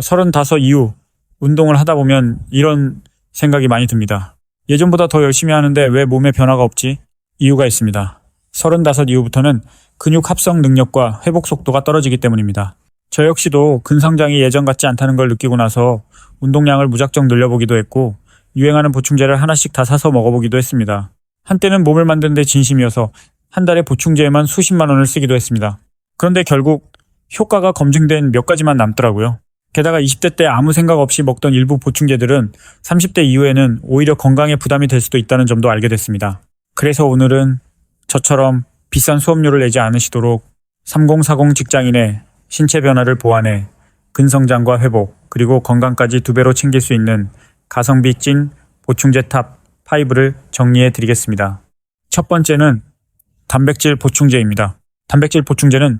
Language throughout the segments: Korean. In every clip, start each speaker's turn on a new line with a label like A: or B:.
A: 35 이후 운동을 하다 보면 이런 생각이 많이 듭니다. 예전보다 더 열심히 하는데 왜 몸에 변화가 없지? 이유가 있습니다. 35 이후부터는 근육 합성 능력과 회복 속도가 떨어지기 때문입니다. 저 역시도 근성장이 예전 같지 않다는 걸 느끼고 나서 운동량을 무작정 늘려보기도 했고 유행하는 보충제를 하나씩 다 사서 먹어보기도 했습니다. 한때는 몸을 만드는 데 진심이어서 한 달에 보충제에만 수십만 원을 쓰기도 했습니다. 그런데 결국 효과가 검증된 몇 가지만 남더라고요. 게다가 20대 때 아무 생각 없이 먹던 일부 보충제들은 30대 이후에는 오히려 건강에 부담이 될 수도 있다는 점도 알게 됐습니다. 그래서 오늘은 저처럼 비싼 수업료를 내지 않으시도록 3040 직장인의 신체 변화를 보완해 근성장과 회복 그리고 건강까지 2배로 챙길 수 있는 가성비 찐 보충제 탑 5를 정리해 드리겠습니다. 첫 번째는 단백질 보충제입니다. 단백질 보충제는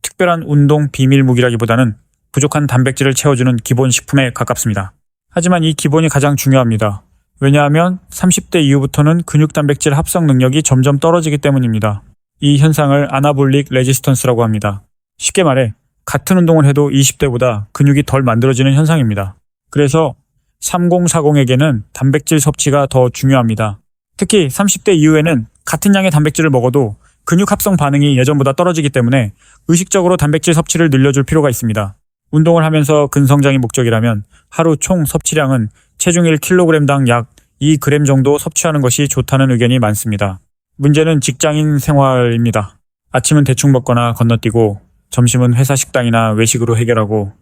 A: 특별한 운동 비밀 무기라기보다는 부족한 단백질을 채워주는 기본 식품에 가깝습니다. 하지만 이 기본이 가장 중요합니다. 왜냐하면 30대 이후부터는 근육 단백질 합성 능력이 점점 떨어지기 때문입니다. 이 현상을 아나볼릭 레지스턴스라고 합니다. 쉽게 말해 같은 운동을 해도 20대보다 근육이 덜 만들어지는 현상입니다. 그래서 3040에게는 단백질 섭취가 더 중요합니다. 특히 30대 이후에는 같은 양의 단백질을 먹어도 근육 합성 반응이 예전보다 떨어지기 때문에 의식적으로 단백질 섭취를 늘려줄 필요가 있습니다. 운동을 하면서 근성장이 목적이라면 하루 총 섭취량은 체중 1kg당 약 2g 정도 섭취하는 것이 좋다는 의견이 많습니다. 문제는 직장인 생활입니다. 아침은 대충 먹거나 건너뛰고 점심은 회사 식당이나 외식으로 해결하고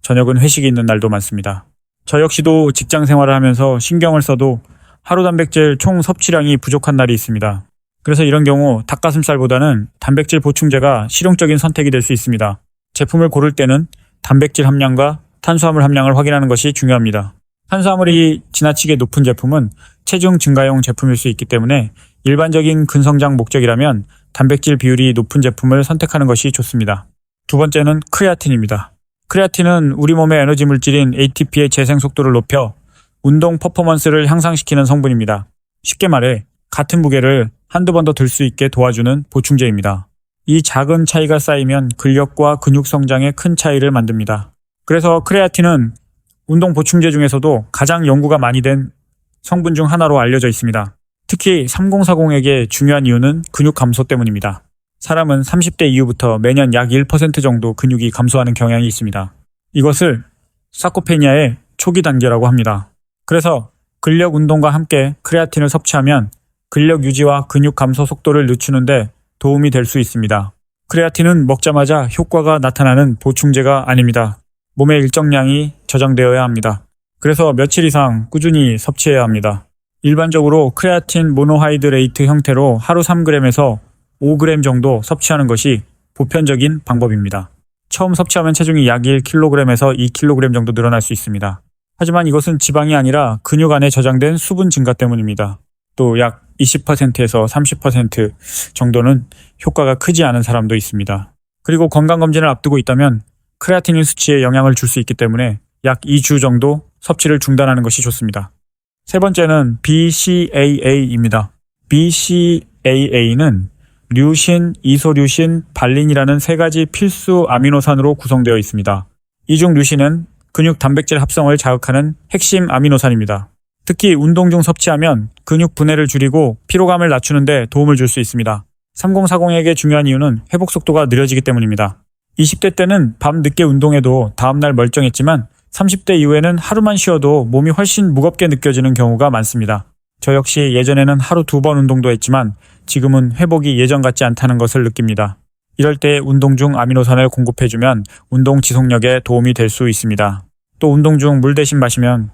A: 저녁은 회식이 있는 날도 많습니다. 저 역시도 직장 생활을 하면서 신경을 써도 하루 단백질 총 섭취량이 부족한 날이 있습니다. 그래서 이런 경우 닭가슴살보다는 단백질 보충제가 실용적인 선택이 될 수 있습니다. 제품을 고를 때는 단백질 함량과 탄수화물 함량을 확인하는 것이 중요합니다. 탄수화물이 지나치게 높은 제품은 체중 증가용 제품일 수 있기 때문에 일반적인 근성장 목적이라면 단백질 비율이 높은 제품을 선택하는 것이 좋습니다. 두 번째는 크레아틴입니다. 크레아틴은 우리 몸의 에너지 물질인 ATP의 재생 속도를 높여 운동 퍼포먼스를 향상시키는 성분입니다. 쉽게 말해 같은 무게를 한두 번 더 들 수 있게 도와주는 보충제입니다. 이 작은 차이가 쌓이면 근력과 근육 성장에 큰 차이를 만듭니다. 그래서 크레아틴은 운동 보충제 중에서도 가장 연구가 많이 된 성분 중 하나로 알려져 있습니다. 특히 3040에게 중요한 이유는 근육 감소 때문입니다. 사람은 30대 이후부터 매년 약 1% 정도 근육이 감소하는 경향이 있습니다. 이것을 사코페니아의 초기 단계라고 합니다. 그래서 근력 운동과 함께 크레아틴을 섭취하면 근력 유지와 근육 감소 속도를 늦추는데 도움이 될 수 있습니다. 크레아틴은 먹자마자 효과가 나타나는 보충제가 아닙니다. 몸에 일정량이 저장되어야 합니다. 그래서 며칠 이상 꾸준히 섭취해야 합니다. 일반적으로 크레아틴 모노하이드레이트 형태로 하루 3g에서 5g 정도 섭취하는 것이 보편적인 방법입니다. 처음 섭취하면 체중이 약 1kg에서 2kg 정도 늘어날 수 있습니다. 하지만 이것은 지방이 아니라 근육 안에 저장된 수분 증가 때문입니다. 또 약 20%에서 30% 정도는 효과가 크지 않은 사람도 있습니다. 그리고 건강검진을 앞두고 있다면 크레아틴인 수치에 영향을 줄 수 있기 때문에 약 2주 정도 섭취를 중단하는 것이 좋습니다. 세 번째는 BCAA입니다. BCAA는 류신, 이소류신, 발린이라는 세 가지 필수 아미노산으로 구성되어 있습니다. 이 중 류신은 근육 단백질 합성을 자극하는 핵심 아미노산입니다. 특히 운동 중 섭취하면 근육 분해를 줄이고 피로감을 낮추는 데 도움을 줄 수 있습니다. 3040에게 중요한 이유는 회복 속도가 느려지기 때문입니다. 20대 때는 밤 늦게 운동해도 다음날 멀쩡했지만 30대 이후에는 하루만 쉬어도 몸이 훨씬 무겁게 느껴지는 경우가 많습니다. 저 역시 예전에는 하루 2번 운동도 했지만 지금은 회복이 예전 같지 않다는 것을 느낍니다. 이럴 때 운동 중 아미노산을 공급해주면 운동 지속력에 도움이 될 수 있습니다. 또 운동 중 물 대신 마시면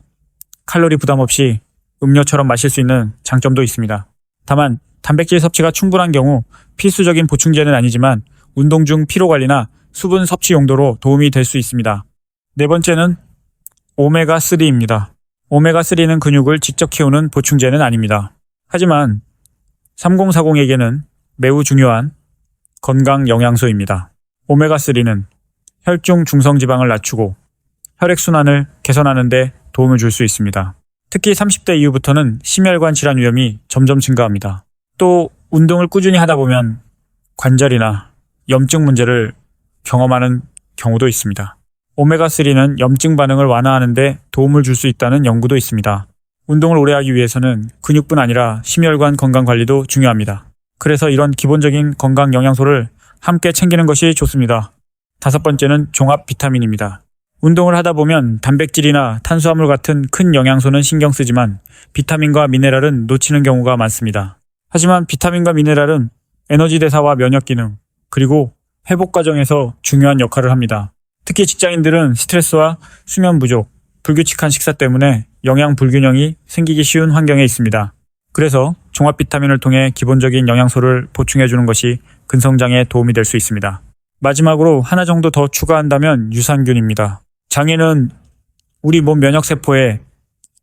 A: 칼로리 부담 없이 음료처럼 마실 수 있는 장점도 있습니다. 다만 단백질 섭취가 충분한 경우 필수적인 보충제는 아니지만 운동 중 피로관리나 수분 섭취 용도로 도움이 될 수 있습니다. 네 번째는 오메가3입니다. 오메가3는 근육을 직접 키우는 보충제는 아닙니다. 하지만 3040에게는 매우 중요한 건강 영양소입니다. 오메가3는 혈중 중성지방을 낮추고 혈액순환을 개선하는 데 도움을 줄 수 있습니다. 특히 30대 이후부터는 심혈관 질환 위험이 점점 증가합니다. 또 운동을 꾸준히 하다 보면 관절이나 염증 문제를 경험하는 경우도 있습니다. 오메가3는 염증 반응을 완화하는 데 도움을 줄 수 있다는 연구도 있습니다. 운동을 오래 하기 위해서는 근육뿐 아니라 심혈관 건강 관리도 중요합니다. 그래서 이런 기본적인 건강 영양소를 함께 챙기는 것이 좋습니다. 5번째는 종합 비타민입니다. 운동을 하다 보면 단백질이나 탄수화물 같은 큰 영양소는 신경 쓰지만 비타민과 미네랄은 놓치는 경우가 많습니다. 하지만 비타민과 미네랄은 에너지 대사와 면역 기능, 그리고 회복 과정에서 중요한 역할을 합니다. 특히 직장인들은 스트레스와 수면 부족, 불규칙한 식사 때문에 영양 불균형이 생기기 쉬운 환경에 있습니다. 그래서 종합 비타민을 통해 기본적인 영양소를 보충해주는 것이 근성장에 도움이 될 수 있습니다. 마지막으로 하나 정도 더 추가한다면 유산균입니다. 장에는 우리 몸 면역세포에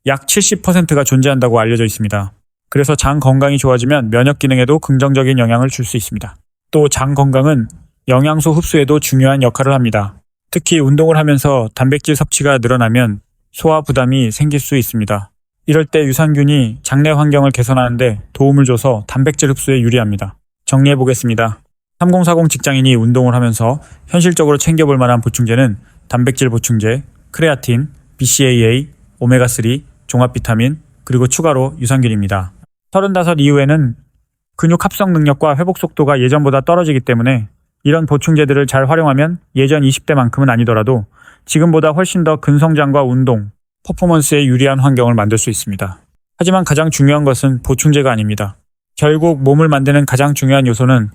A: 약 70%가 존재한다고 알려져 있습니다. 그래서 장 건강이 좋아지면 면역 기능에도 긍정적인 영향을 줄 수 있습니다. 또 장 건강은 영양소 흡수에도 중요한 역할을 합니다. 특히 운동을 하면서 단백질 섭취가 늘어나면 소화 부담이 생길 수 있습니다. 이럴 때 유산균이 장내 환경을 개선하는 데 도움을 줘서 단백질 흡수에 유리합니다. 정리해 보겠습니다. 3040 직장인이 운동을 하면서 현실적으로 챙겨볼 만한 보충제는 단백질 보충제, 크레아틴, BCAA, 오메가3, 종합 비타민, 그리고 추가로 유산균입니다. 35 이후에는 근육 합성 능력과 회복 속도가 예전보다 떨어지기 때문에 이런 보충제들을 잘 활용하면 예전 20대만큼은 아니더라도 지금보다 훨씬 더 근성장과 운동, 퍼포먼스에 유리한 환경을 만들 수 있습니다. 하지만 가장 중요한 것은 보충제가 아닙니다. 결국 몸을 만드는 가장 중요한 요소는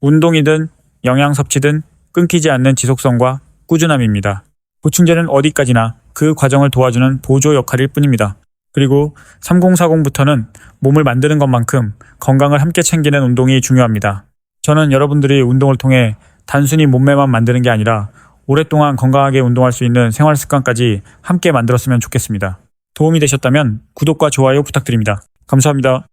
A: 운동이든 영양 섭취든 끊기지 않는 지속성과 꾸준함입니다. 보충제는 어디까지나 그 과정을 도와주는 보조 역할일 뿐입니다. 그리고 3040부터는 몸을 만드는 것만큼 건강을 함께 챙기는 운동이 중요합니다. 저는 여러분들이 운동을 통해 단순히 몸매만 만드는 게 아니라 오랫동안 건강하게 운동할 수 있는 생활 습관까지 함께 만들었으면 좋겠습니다. 도움이 되셨다면 구독과 좋아요 부탁드립니다. 감사합니다.